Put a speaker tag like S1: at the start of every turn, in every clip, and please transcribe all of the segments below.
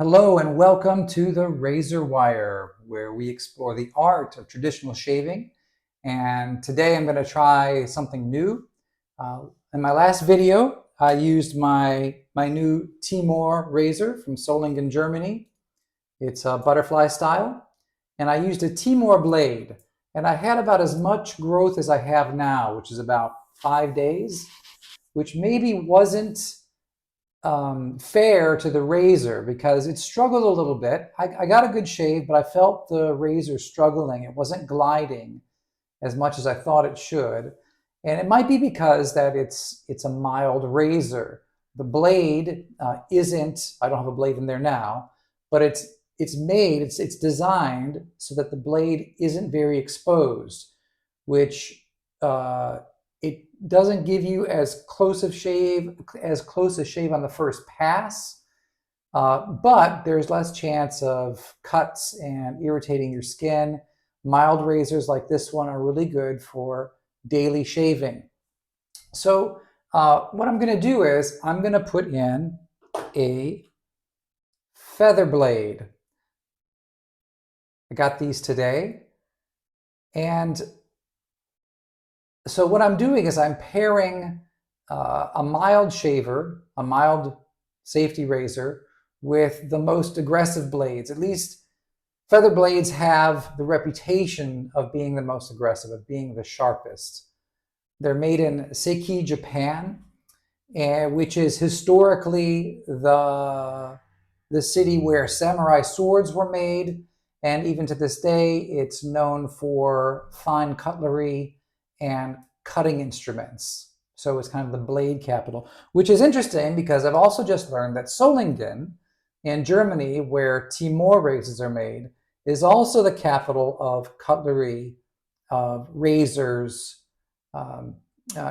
S1: Hello and welcome to the Razor Wire, where we explore the art of traditional shaving. And today I'm going to try something new. In my last video, I used my new Timor razor from Solingen, Germany. It's a butterfly style. And I used a Timor blade. And I had about as much growth as I have now, which is about 5 days, which maybe wasn't fair to the razor because it struggled a little bit. I got a good shave, but I felt the razor struggling. It wasn't gliding as much as I thought it should. And it might be because that it's a mild razor. The blade isn't, I don't have a blade in there now, but it's designed so that the blade isn't very exposed, which it doesn't give you as close a shave on the first pass, but there's less chance of cuts and irritating your skin. Mild razors like this one are really good for daily shaving. So what I'm going to do is I'm going to put in a feather blade. I got these today. And so what I'm doing is I'm pairing a mild shaver, a mild safety razor, with the most aggressive blades. At least feather blades have the reputation of being the most aggressive, of being the sharpest. They're made in Seiki, Japan, which is historically the city where samurai swords were made. And even to this day, it's known for fine cutlery and cutting instruments. So it's kind of the blade capital, which is interesting because I've also just learned that Solingen in Germany, where Timor razors are made, is also the capital of cutlery, of razors,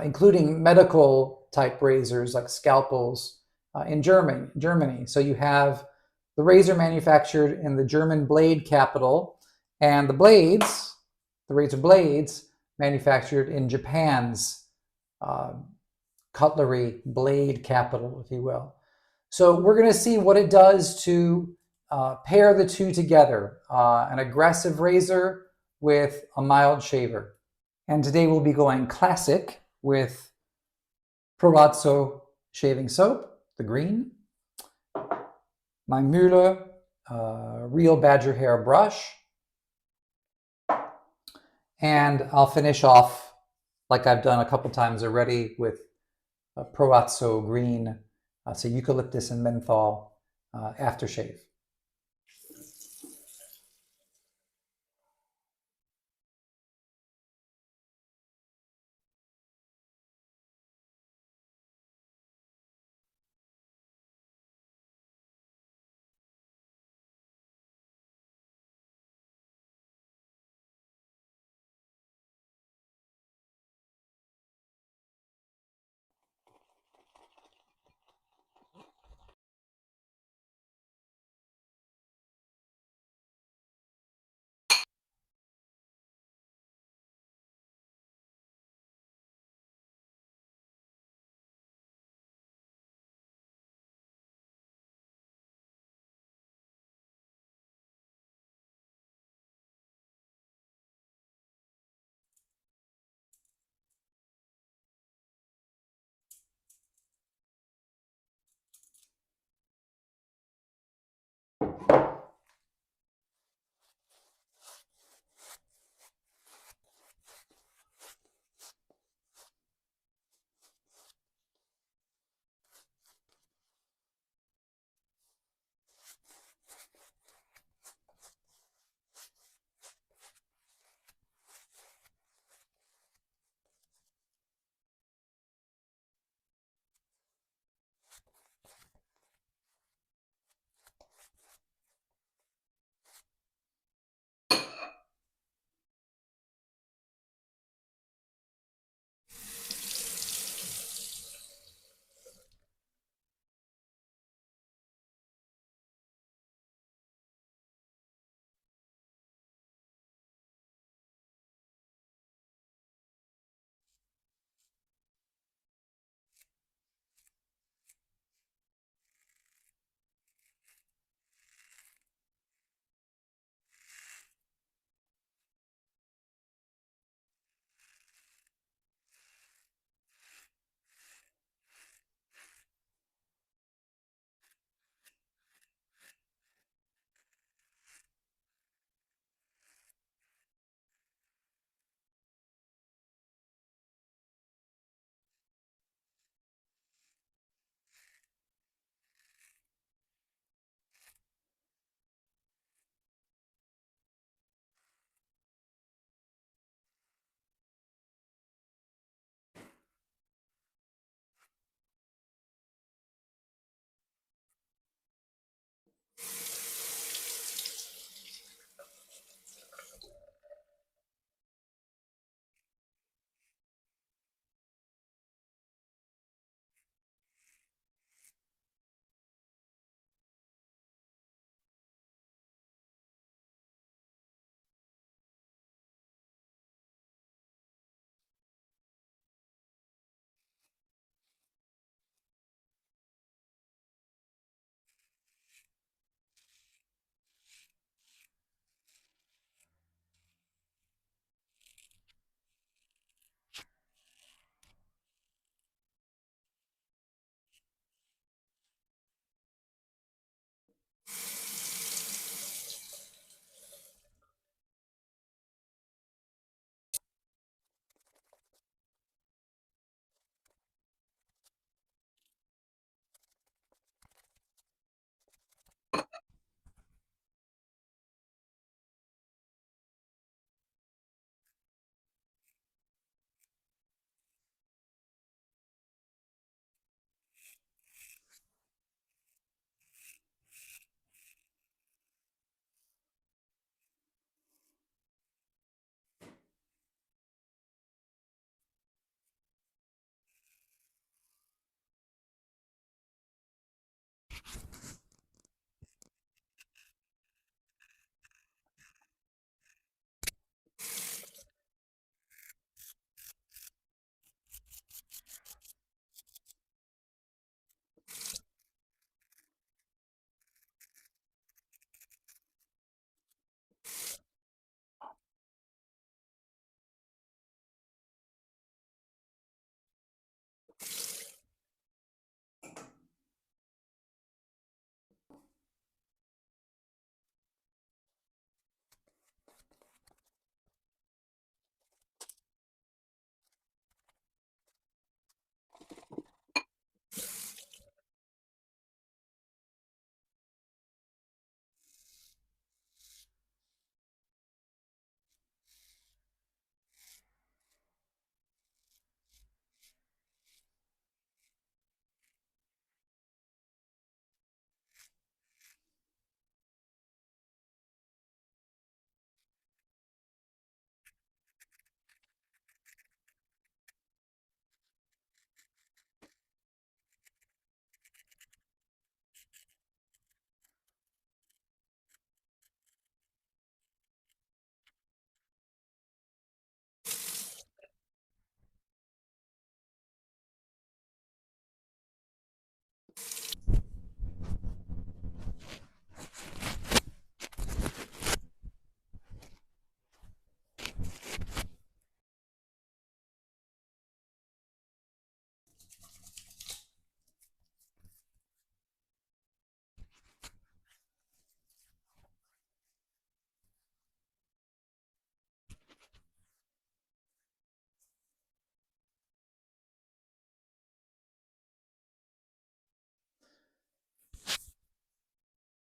S1: including medical type razors like scalpels in Germany. So you have the razor manufactured in the German blade capital, and the razor blades, manufactured in Japan's cutlery blade capital, if you will. So we're going to see what it does to pair the two together, an aggressive razor with a mild shaver. And today we'll be going classic with Prorazzo shaving soap, the green, my Müller real badger hair brush, and I'll finish off like I've done a couple times already with Prorazzo green, so eucalyptus and menthol aftershave.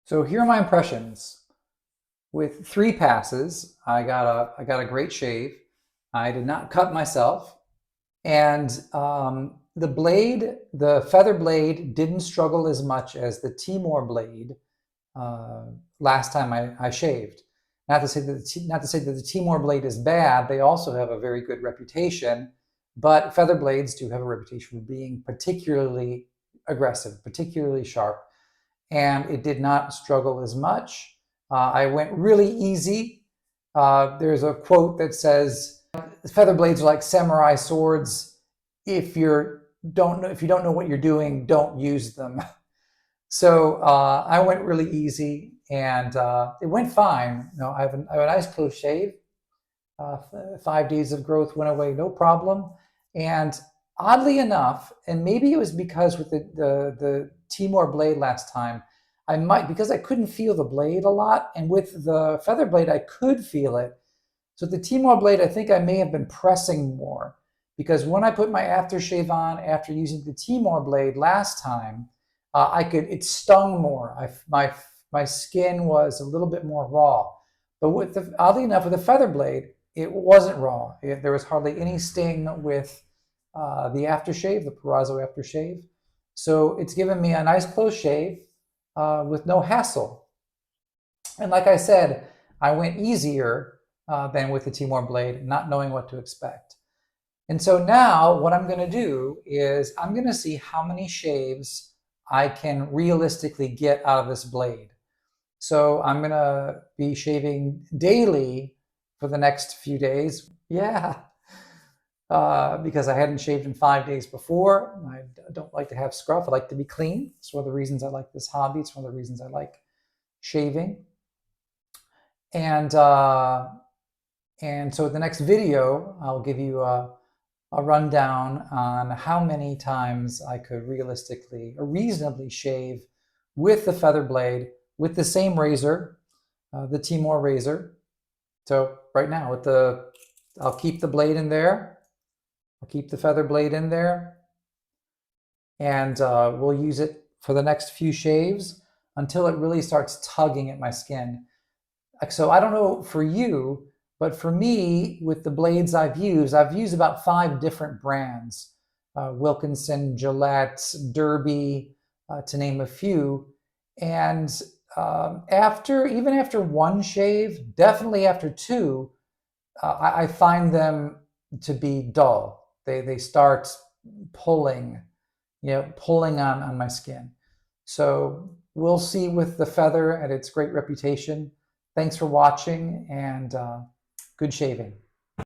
S1: So here are my impressions. With 3 passes, I got a great shave. I did not cut myself, and the blade, the feather blade, didn't struggle as much as the Timor blade uh, last time I shaved. Not to say that the Timor blade is bad. They also have a very good reputation, but feather blades do have a reputation for being particularly aggressive, particularly sharp, and it did not struggle as much. I went really easy. There's a quote that says, "Feather blades are like samurai swords. If if you don't know what you're doing, don't use them." So I went really easy, and it went fine. You know, I have a nice close shave. 5 days of growth went away, no problem. And oddly enough, and maybe it was because with the Timor blade last time, I might, because I couldn't feel the blade a lot, and with the feather blade, I could feel it. So the Timor blade, I think I may have been pressing more, because when I put my aftershave on after using the Timor blade last time, it stung more. My skin was a little bit more raw. But oddly enough, with the feather blade, it wasn't raw. There was hardly any sting with the aftershave, the Perazzo aftershave. So it's given me a nice close shave with no hassle. And like I said, I went easier than with the Timor blade, not knowing what to expect. And so now what I'm going to do is I'm going to see how many shaves I can realistically get out of this blade. So I'm going to be shaving daily for the next few days. Yeah, because I hadn't shaved in 5 days before. I don't like to have scruff. I like to be clean. It's one of the reasons I like this hobby. It's one of the reasons I like shaving. And so the next video, I'll give you a rundown on how many times I could realistically or reasonably shave with the feather blade with the same razor, the Timor razor. So right now I'll keep the blade in there. I'll keep the feather blade in there, and we'll use it for the next few shaves until it really starts tugging at my skin. So I don't know for you, but for me, with the blades I've used about 5 different brands, Wilkinson, Gillette, Derby, to name a few. And even after one shave, definitely after 2, I find them to be dull. They start pulling, pulling on my skin. So we'll see with the feather and its great reputation. Thanks for watching, and good shaving.